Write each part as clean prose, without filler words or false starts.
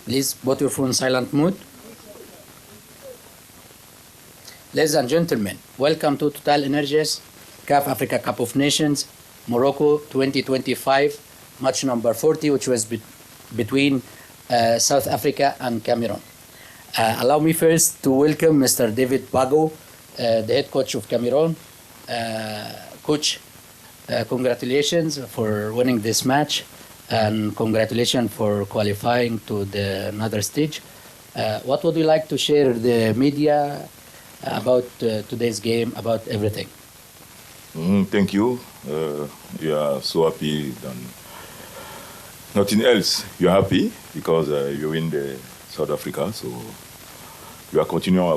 Please put your phone in silent mode. Ladies and gentlemen, welcome to Total Energies CAF Africa Cup of Nations, Morocco 2025, match number 40, which was between South Africa and Cameroon. Allow me first to welcome Mr. David Bago, the head coach of Cameroon. Coach, congratulations for winning this match, and congratulations for qualifying to another stage. What would you like to share with the media about today's game, about everything? Thank you. We are so happy than nothing else. You're happy because you win the South Africa, so we are continuing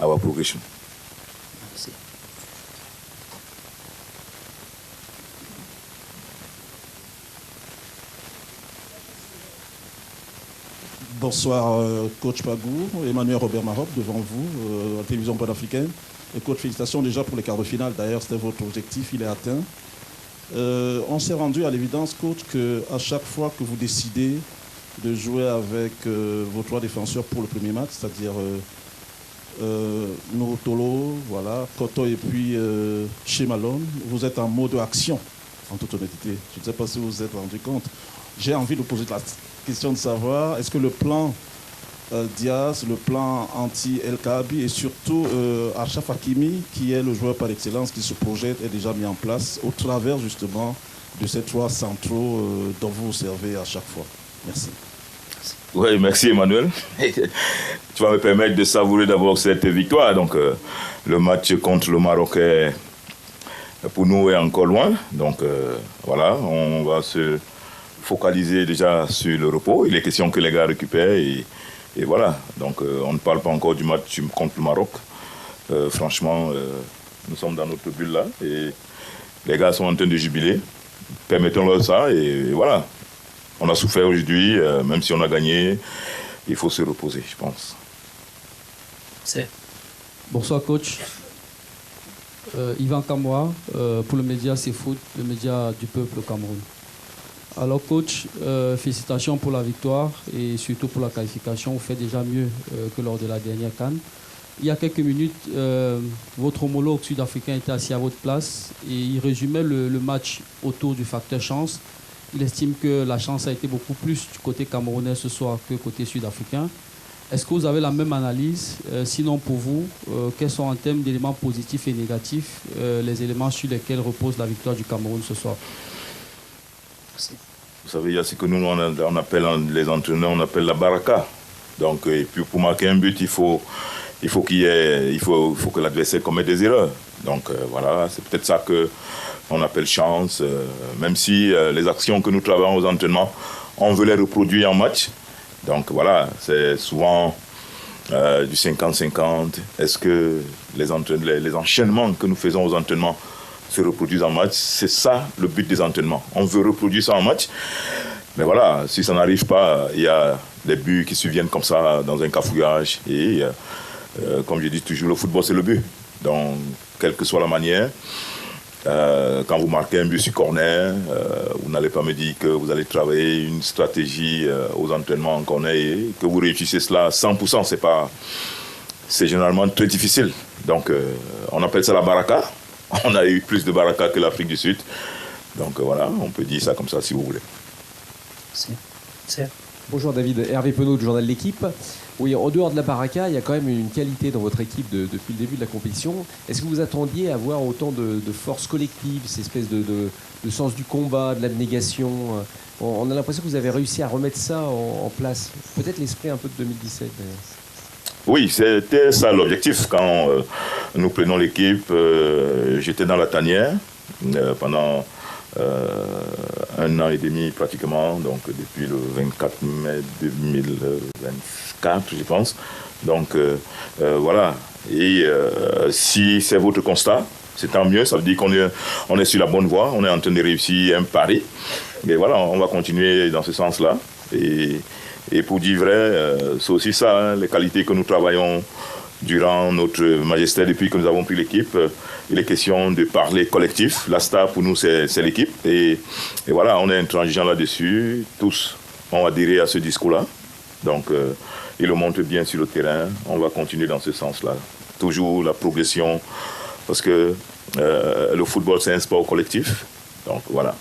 our progression. Bonsoir, coach Pagou, Emmanuel Robert Maroc, devant vous, à la télévision panafricaine. Et coach, félicitations déjà pour les quarts de finale. D'ailleurs, c'était votre objectif, il est atteint. On s'est rendu à l'évidence, coach, qu'à chaque fois que vous décidez de jouer avec vos trois défenseurs pour le premier match, c'est-à-dire Norotolo, voilà, Koto et puis Shemalone, vous êtes en mode action, en toute honnêteté. Je ne sais pas si vous vous êtes rendu compte. J'ai envie de poser la question de savoir, est-ce que le plan Diaz, le plan anti-El Kaabi et surtout Achraf Hakimi, qui est le joueur par excellence qui se projette, est déjà mis en place au travers justement de ces trois centraux dont vous vous servez à chaque fois. Merci. Oui, merci Emmanuel. Tu vas me permettre de savourer d'abord cette victoire. Donc le match contre le Maroc pour nous est encore loin. Donc voilà, on va se focaliser déjà sur le repos. Il est question que les gars récupèrent et voilà. Donc on ne parle pas encore du match contre le Maroc. Franchement, nous sommes dans notre bulle là et les gars sont en train de jubiler. Permettons-leur ça et voilà. On a souffert aujourd'hui, même si on a gagné, il faut se reposer, je pense. Bonsoir coach. Yvan Kamoa, pour le média C'est Foot, le média du peuple au Cameroun. Alors coach, félicitations pour la victoire et surtout pour la qualification. Vous faites déjà mieux que lors de la dernière CAN. Il y a quelques minutes, votre homologue sud-africain était assis à votre place et il résumait le match autour du facteur chance. Il estime que la chance a été beaucoup plus du côté camerounais ce soir que côté sud-africain. Est-ce que vous avez la même analyse? Sinon, pour vous, quels sont en termes d'éléments positifs et négatifs les éléments sur lesquels repose la victoire du Cameroun ce soir? Merci. Vous savez, il y a ce que nous, on appelle, les entraîneurs, on appelle la baraka. Donc, et puis pour marquer un but, il faut que l'adversaire commette des erreurs. Donc voilà, c'est peut-être ça qu'on appelle chance. Même si les actions que nous travaillons aux entraînements, on veut les reproduire en match. Donc voilà, c'est souvent du 50-50. Est-ce que les enchaînements que nous faisons aux entraînements se reproduisent en match? C'est ça le but des entraînements. On veut reproduire ça en match. Mais voilà, si ça n'arrive pas, il y a des buts qui surviennent comme ça dans un cafouillage. Et comme je dis toujours, le football c'est le but. Donc, quelle que soit la manière, quand vous marquez un but sur corner, vous n'allez pas me dire que vous allez travailler une stratégie aux entraînements en corner et que vous réussissez cela à 100%. C'est généralement très difficile. Donc, on appelle ça la baraka. On a eu plus de baraka que l'Afrique du Sud. Donc voilà, on peut dire ça comme ça si vous voulez. Bonjour David, Hervé Penaud du journal de l'Équipe. Oui, en dehors de la baraka, il y a quand même une qualité dans votre équipe depuis le début de la compétition. Est-ce que vous attendiez à avoir autant de force collective, cette espèce de sens du combat, de l'abnégation? On a l'impression que vous avez réussi à remettre ça en place. Peut-être l'esprit un peu de 2017 d'ailleurs. Oui, c'était ça l'objectif. Quand nous prenons l'équipe, j'étais dans la tanière pendant 1 an et demi pratiquement, donc depuis le 24 mai 2024, je pense. Donc voilà. Et si c'est votre constat, c'est tant mieux. Ça veut dire qu'on est sur la bonne voie, on est en train de réussir un pari. Et voilà, on va continuer dans ce sens-là. Et pour dire vrai, c'est aussi ça, hein, les qualités que nous travaillons durant notre magistère depuis que nous avons pris l'équipe. Il est question de parler collectif. La star pour nous, c'est l'équipe. Et voilà, on est intransigeant là-dessus. Tous ont adhéré à ce discours-là. Donc, il le montre bien sur le terrain. On va continuer dans ce sens-là. Toujours la progression, parce que le football, c'est un sport collectif. Donc, voilà.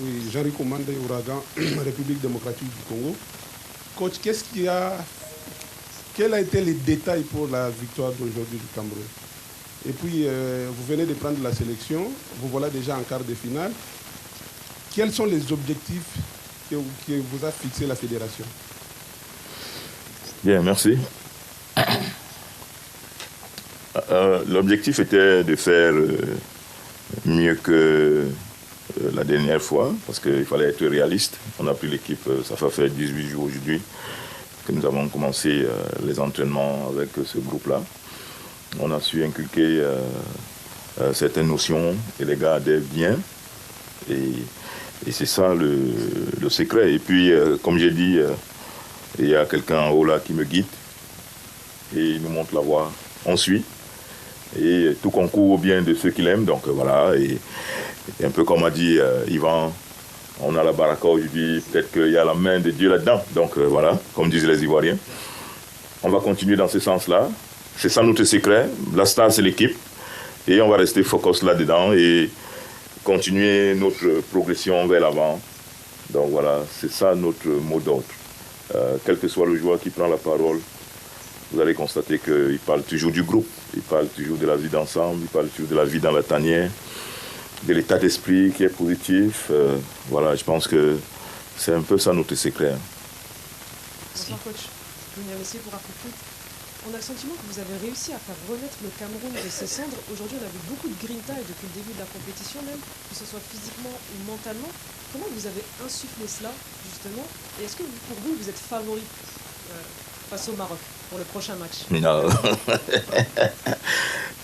Oui, Jean-Rico Mandé, Ouragan, République démocratique du Congo. Coach, quels ont été les détails pour la victoire d'aujourd'hui du Cameroun? Et puis, vous venez de prendre la sélection, vous voilà déjà en quart de finale. Quels sont les objectifs que vous a fixé la fédération? Bien, merci. L'objectif était de faire mieux que la dernière fois, parce qu'il fallait être réaliste. On a pris l'équipe, ça fait 18 jours aujourd'hui que nous avons commencé les entraînements avec ce groupe-là. On a su inculquer certaines notions et les gars adhèrent bien. Et c'est ça le secret. Et puis, comme j'ai dit, il y a quelqu'un en haut là qui me guide et il nous montre la voie. On suit. Et tout concourt au bien de ceux qui l'aiment. Donc voilà. Et un peu comme a dit Yvan, on a la baraka aujourd'hui. Peut-être qu'il y a la main de Dieu là-dedans. Donc voilà, comme disent les Ivoiriens. On va continuer dans ce sens-là. C'est ça notre secret. La star, c'est l'équipe. Et on va rester focus là-dedans et continuer notre progression vers l'avant. Donc voilà, c'est ça notre mot d'ordre. Quel que soit le joueur qui prend la parole, vous allez constater qu'il parle toujours du groupe, il parle toujours de la vie d'ensemble, il parle toujours de la vie dans la tanière, de l'état d'esprit qui est positif. Voilà, je pense que c'est un peu ça notre secret. Bonsoir coach, je viens ici pour Afrique. On a le sentiment que vous avez réussi à faire renaître le Cameroun de ses cendres. Aujourd'hui, on a vu beaucoup de grinta et depuis le début de la compétition même, que ce soit physiquement ou mentalement. Comment vous avez insufflé cela, justement? Et est-ce que pour vous, vous êtes favori face au Maroc pour le prochain match? Non.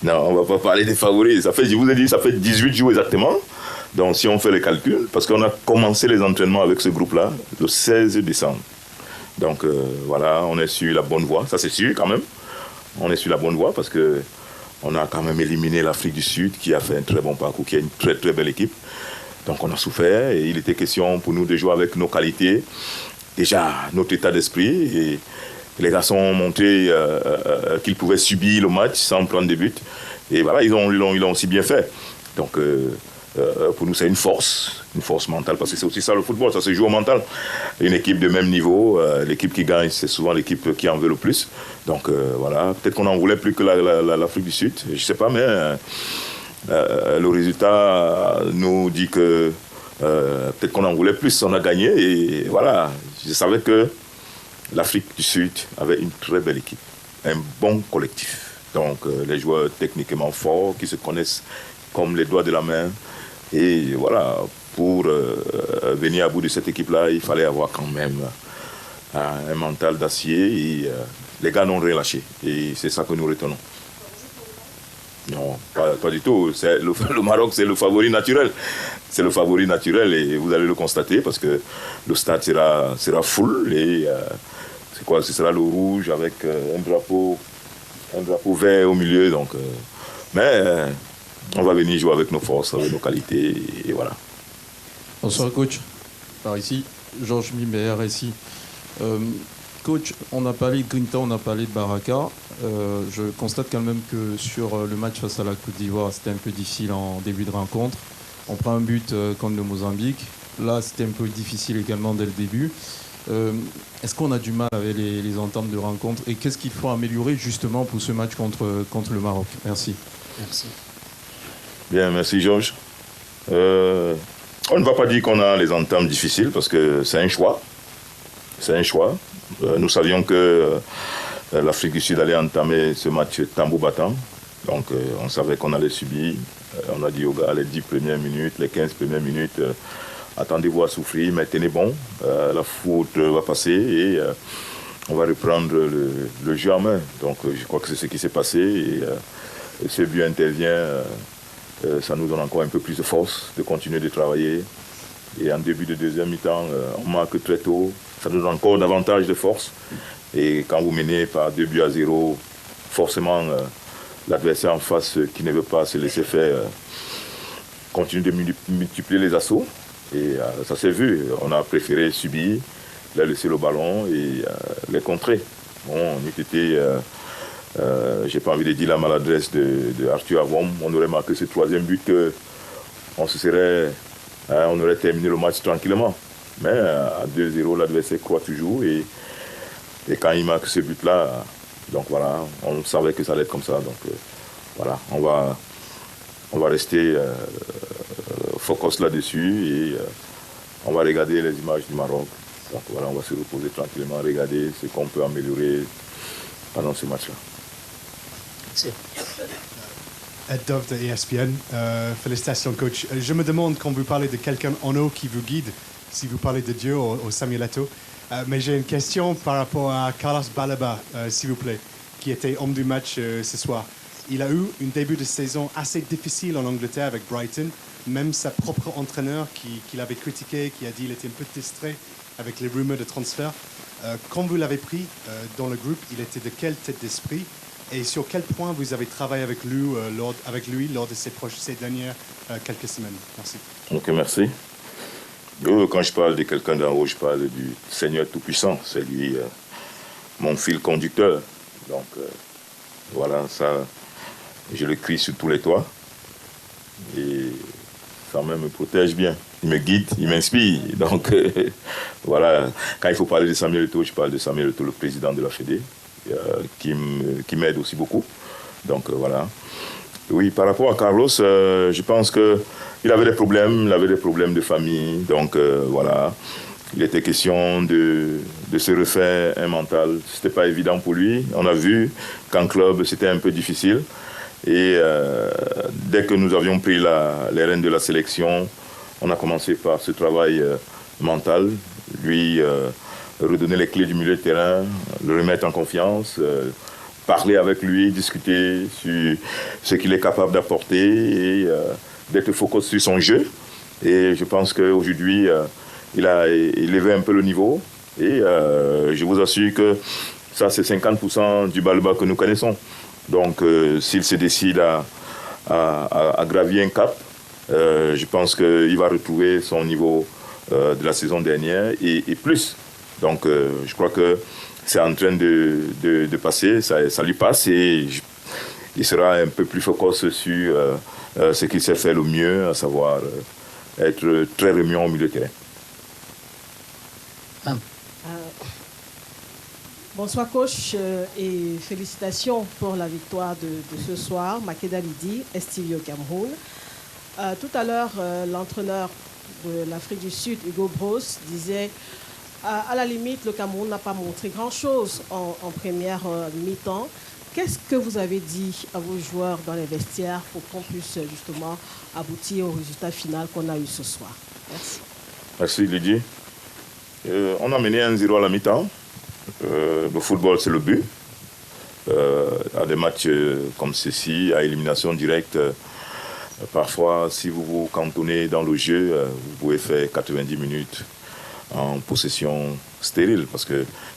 Non, on ne va pas parler des favoris. Je vous ai dit, ça fait 18 jours exactement. Donc si on fait les calculs, parce qu'on a commencé les entraînements avec ce groupe-là le 16 décembre. Donc voilà, on est sur la bonne voie, ça c'est sûr quand même. On est sur la bonne voie parce qu'on a quand même éliminé l'Afrique du Sud qui a fait un très bon parcours, qui est une très très belle équipe. Donc on a souffert et il était question pour nous de jouer avec nos qualités, déjà notre état d'esprit. Et les garçons ont montré qu'ils pouvaient subir le match sans prendre de but. Et voilà, ils l'ont aussi bien fait. Donc pour nous c'est une force mentale, parce que c'est aussi ça le football, ça se joue au mental. Une équipe de même niveau, l'équipe qui gagne, c'est souvent l'équipe qui en veut le plus. Donc voilà, peut-être qu'on en voulait plus que l'Afrique du Sud, je ne sais pas, mais le résultat nous dit que peut-être qu'on en voulait plus, on a gagné. Et voilà, je savais que l'Afrique du Sud avait une très belle équipe, un bon collectif. Donc les joueurs techniquement forts, qui se connaissent comme les doigts de la main. Et voilà, pour venir à bout de cette équipe-là, il fallait avoir quand même un mental d'acier. Et les gars n'ont rien lâché. Et c'est ça que nous retenons. Non, pas du tout. Le Maroc, c'est le favori naturel. C'est le favori naturel et vous allez le constater parce que le stade sera full. Et c'est quoi? Ce sera le rouge avec un drapeau vert au milieu. Donc, mais on va venir jouer avec nos forces, avec nos qualités, et voilà. Bonsoir coach, par ici, Georges Mimer, ici. Coach, on a parlé de Grinta, on a parlé de Baraka. Je constate quand même que sur le match face à la Côte d'Ivoire, c'était un peu difficile en début de rencontre. On prend un but contre le Mozambique. Là, c'était un peu difficile également dès le début. Est-ce qu'on a du mal avec les ententes de rencontre? Et qu'est-ce qu'il faut améliorer justement pour ce match contre le Maroc? Merci. Merci. Bien, merci Georges. On ne va pas dire qu'on a les ententes difficiles parce que c'est un choix. C'est un choix. Nous savions que l'Afrique du Sud allait entamer ce match tambour battant. Donc on savait qu'on allait subir. On a dit aux gars les 10 premières minutes, les 15 premières minutes, attendez-vous à souffrir, mais tenez bon. La faute va passer et on va reprendre le jeu en main. Donc je crois que c'est ce qui s'est passé. Et ce but intervient. Ça nous donne encore un peu plus de force de continuer de travailler. Et en début de deuxième mi-temps, on marque très tôt. Ça nous donne encore davantage de force. Et quand vous menez par 2-0, forcément, l'adversaire en face qui ne veut pas se laisser faire continue de multiplier les assauts. Et ça s'est vu. On a préféré subir il a laissé le ballon et les contrer. Bon, on eût été, j'ai pas envie de dire la maladresse de Arthur Avom, on aurait marqué ce troisième but, on aurait terminé le match tranquillement. Mais à 2-0, l'adversaire croit toujours et quand il marque ce but-là, donc voilà, on savait que ça allait être comme ça. Donc voilà, on va rester focus là-dessus et on va regarder les images du Maroc. Donc voilà, on va se reposer tranquillement, regarder ce qu'on peut améliorer pendant ce match-là. Merci. Ed Dove de ESPN. Félicitations, coach. Je me demande, quand vous parlez de quelqu'un en haut qui vous guide, si vous parlez de Dieu ou Samuel Eto'o, mais j'ai une question par rapport à Carlos Baleba, s'il vous plaît, qui était homme du match ce soir. Il a eu un début de saison assez difficile en Angleterre avec Brighton. Même sa propre entraîneur qui l'avait critiqué, qui a dit qu'il était un peu distrait avec les rumeurs de transfert. Quand vous l'avez pris dans le groupe, il était de quelle tête d'esprit et sur quel point vous avez travaillé avec lui lors de ces dernières quelques semaines? Merci. Ok, merci. Quand je parle de quelqu'un d'en haut, je parle du Seigneur Tout-Puissant. C'est lui mon fil conducteur. Donc voilà, ça, je le crie sur tous les toits. Et ça même me protège bien. Il me guide, il m'inspire. Donc voilà, quand il faut parler de Samuel Eto'o, je parle de Samuel Eto'o, le président de la Fédé, qui m'aide aussi beaucoup. Donc voilà. Oui, par rapport à Carlos, je pense qu'il avait des problèmes, de famille. Donc voilà, il était question de se refaire un mental. C'était pas évident pour lui. On a vu qu'en club, c'était un peu difficile. Et dès que nous avions pris les rênes de la sélection, on a commencé par ce travail mental, lui redonner les clés du milieu de terrain, le remettre en confiance, parler avec lui, discuter sur ce qu'il est capable d'apporter et d'être focus sur son jeu. Et je pense qu'aujourd'hui, il a élevé un peu le niveau. Et je vous assure que ça, c'est 50% du Baleba que nous connaissons. Donc, s'il se décide à gravir un cap, je pense qu'il va retrouver son niveau de la saison dernière et plus. Donc, je crois que c'est en train de passer, ça lui passe et il sera un peu plus focus sur ce qu'il sait faire le mieux, à savoir être très remuant au milieu de terrain. Bonsoir coach et félicitations pour la victoire de ce soir. Makeda Lidi, Estivio Cameroun. Tout à l'heure, l'entraîneur de l'Afrique du Sud, Hugo Bros, disait à la limite, le Cameroun n'a pas montré grand-chose en première mi-temps. Qu'est-ce que vous avez dit à vos joueurs dans les vestiaires pour qu'on puisse justement aboutir au résultat final qu'on a eu ce soir? Merci. Merci Lydie. On a mené 1-0 à la mi-temps. Le football, c'est le but. À des matchs comme ceci, à élimination directe, parfois, si vous vous cantonnez dans le jeu, vous pouvez faire 90 minutes en possession stérile.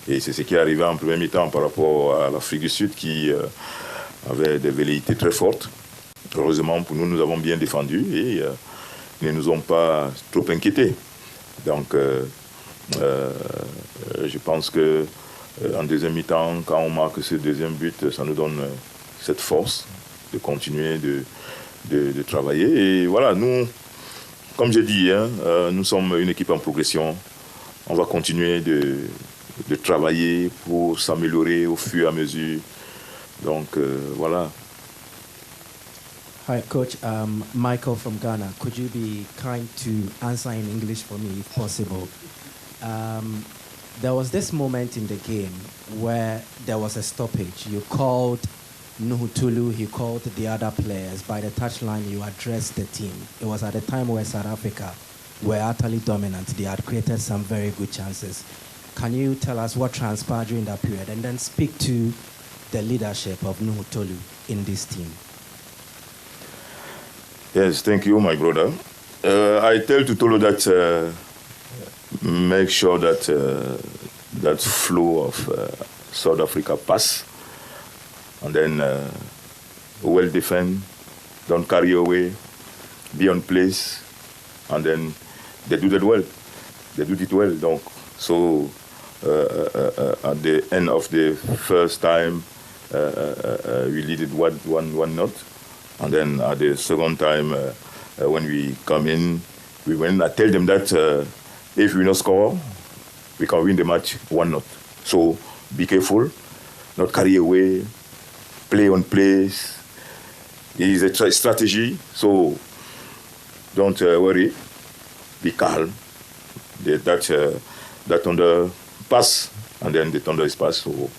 Et c'est ce qui est arrivé en premier mi-temps par rapport à l'Afrique du Sud qui avait des velléités très fortes. Heureusement, pour nous, nous avons bien défendu et ils ne nous ont pas trop inquiétés. Donc, je pense qu'en deuxième mi-temps, quand on marque ce deuxième but, ça nous donne cette force de continuer de travailler. Et voilà, nous, comme j'ai dit, nous sommes une équipe en progression. On va continuer de travailler pour s'améliorer au fur et à mesure. Donc, voilà. Hi, Coach. Michael from Ghana. Could you be kind to answer in English for me, if possible? There was this moment in the game where there was a stoppage. You called Nuhu Tulu, he called the other players. By the touchline, you addressed the team. It was at a time where South Africa were utterly dominant. They had created some very good chances. Can you tell us what transpired during that period and then speak to the leadership of Nuhu Tulu in this team? Yes, thank you, my brother. I tell Tutolo that make sure that that flow of South Africa pass, and then well defend, don't carry away, be on place, and then they do that well. They do it well. Donc, so at the end of the first time, we lead it 1-0. And then at the second time, when we come in, we win. I tell them that if we not score, we can win the match 1-0. So be careful, not carry away, play on place. It is a strategy, so don't worry, be calm. That Thunder pass, and then the Thunder is passed, so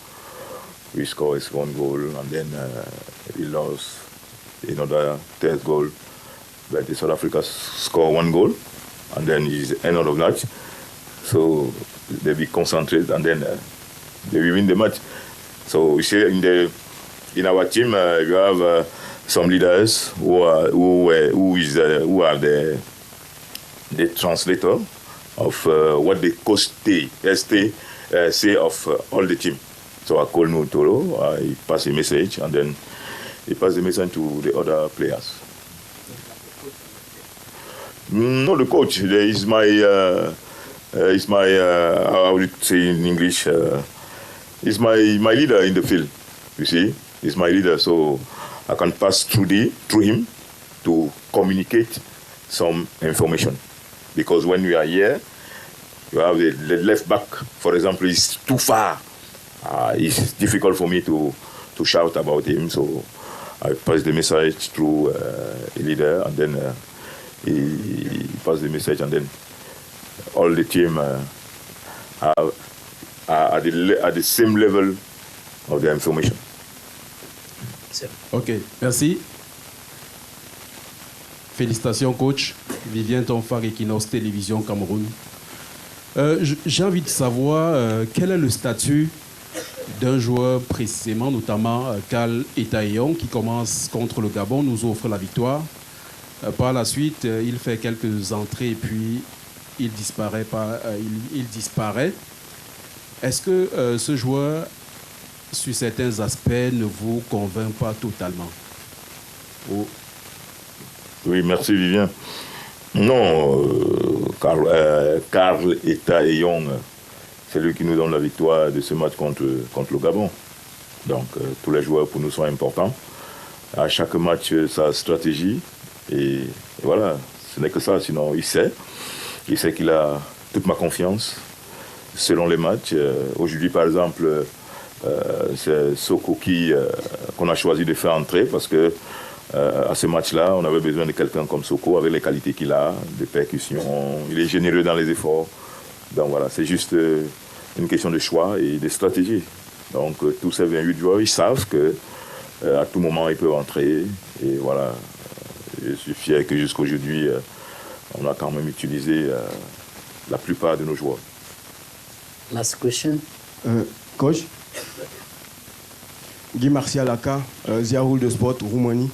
we score a second goal, and then we lost another third goal. But South Africa score 1 goal, and then it's the end of the match. So they be concentrated, and then they will win the match. So we say in our team you have some leaders who are the translator of what the coach say of all the team. So I call Nutoro, I pass a message, and then he pass the message to the other players. No, the coach is my how would you say in English? He's my leader in the field. You see, he's my leader, so I can pass through him to communicate some information. Because when we are here, you have the left back, for example, is too far. It's difficult for me to shout about him, so I pass the message through a leader, and then he pass the message, and then all the team are at the same level of the information. Ok, merci. Félicitations, coach. Vivien Tonfar, Equinox Télévision Cameroun. J'ai envie de savoir quel est le statut d'un joueur précisément, notamment Karl Etaillon, qui commence contre le Gabon, nous offre la victoire. Par la suite, il fait quelques entrées et puis il disparaît. Est-ce que ce joueur, sur certains aspects, ne vous convainc pas totalement? Oh. Oui, merci Vivien. Non, Karl Etaillon, c'est lui qui nous donne la victoire de ce match contre le Gabon. Donc tous les joueurs pour nous sont importants. À chaque match, sa stratégie. Et voilà, ce n'est que ça. Sinon, il sait qu'il a toute ma confiance selon les matchs. Aujourd'hui, par exemple, c'est Soko qu'on a choisi de faire entrer parce que à ce match-là, on avait besoin de quelqu'un comme Soko avec les qualités qu'il a, de percussion. Il est généreux dans les efforts. Donc voilà, c'est juste une question de choix et de stratégie. Donc tous ces 28 joueurs, ils savent qu'à tout moment, ils peuvent entrer. Et voilà, je suis fier que jusqu'aujourd'hui, on a quand même utilisé la plupart de nos joueurs. Last question. Coach, Guy Martial Aka, Ziaroul de Sport, Roumanie.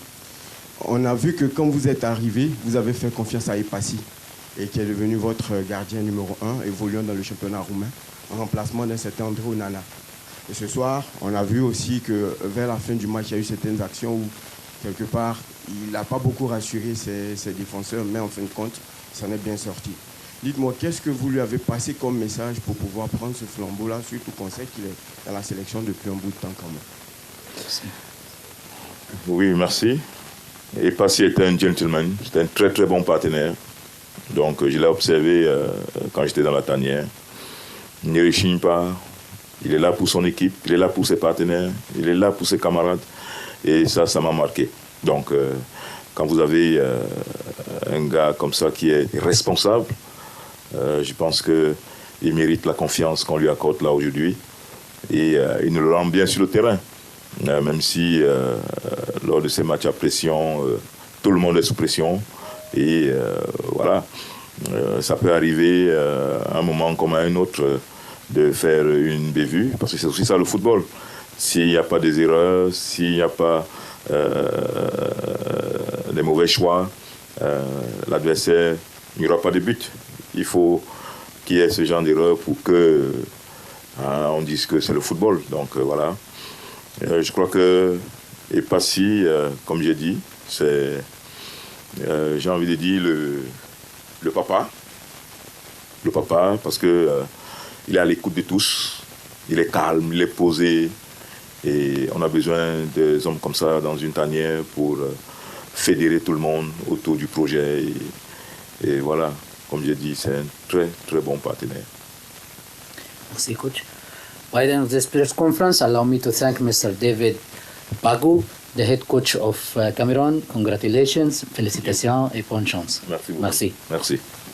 On a vu que quand vous êtes arrivé, vous avez fait confiance à Epassi, et qui est devenu votre gardien numéro 1, évoluant dans le championnat roumain, en remplacement d'un certain André Onana. Et ce soir, on a vu aussi que vers la fin du match, il y a eu certaines actions où, quelque part, il n'a pas beaucoup rassuré ses défenseurs, mais en fin de compte, ça en est bien sorti. Dites-moi, qu'est-ce que vous lui avez passé comme message pour pouvoir prendre ce flambeau-là, surtout qu'on sait qu'il est dans la sélection depuis un bout de temps quand même? Merci. Oui, merci. Epassi était un gentleman, c'était un très très bon partenaire. Donc je l'ai observé quand j'étais dans la tanière. Il ne rechigne pas, il est là pour son équipe, il est là pour ses partenaires, il est là pour ses camarades. Et ça m'a marqué. Donc quand vous avez un gars comme ça qui est responsable, je pense qu'il mérite la confiance qu'on lui accorde là aujourd'hui. Et il nous le rend bien sur le terrain. Même si lors de ces matchs à pression, tout le monde est sous pression. Et voilà, ça peut arriver à un moment comme à un autre de faire une bévue, parce que c'est aussi ça le football. S'il n'y a pas des erreurs, s'il n'y a pas des mauvais choix, l'adversaire, il n'y aura pas de but. Il faut qu'il y ait ce genre d'erreur pour que on dise que c'est le football. Donc voilà. Je crois que Epassi, comme j'ai dit, c'est, j'ai envie de dire, le papa. Le papa, parce que il est à l'écoute de tous, il est calme, il est posé. Et on a besoin des hommes comme ça dans une tanière pour fédérer tout le monde autour du projet. Et voilà, comme j'ai dit, c'est un très, très bon partenaire. Merci, coach. By the end of this press conference, allow me to thank Mr. David Bagou, the head coach of Cameroon. Congratulations, félicitations et bonne chance. Merci beaucoup. Merci. Merci.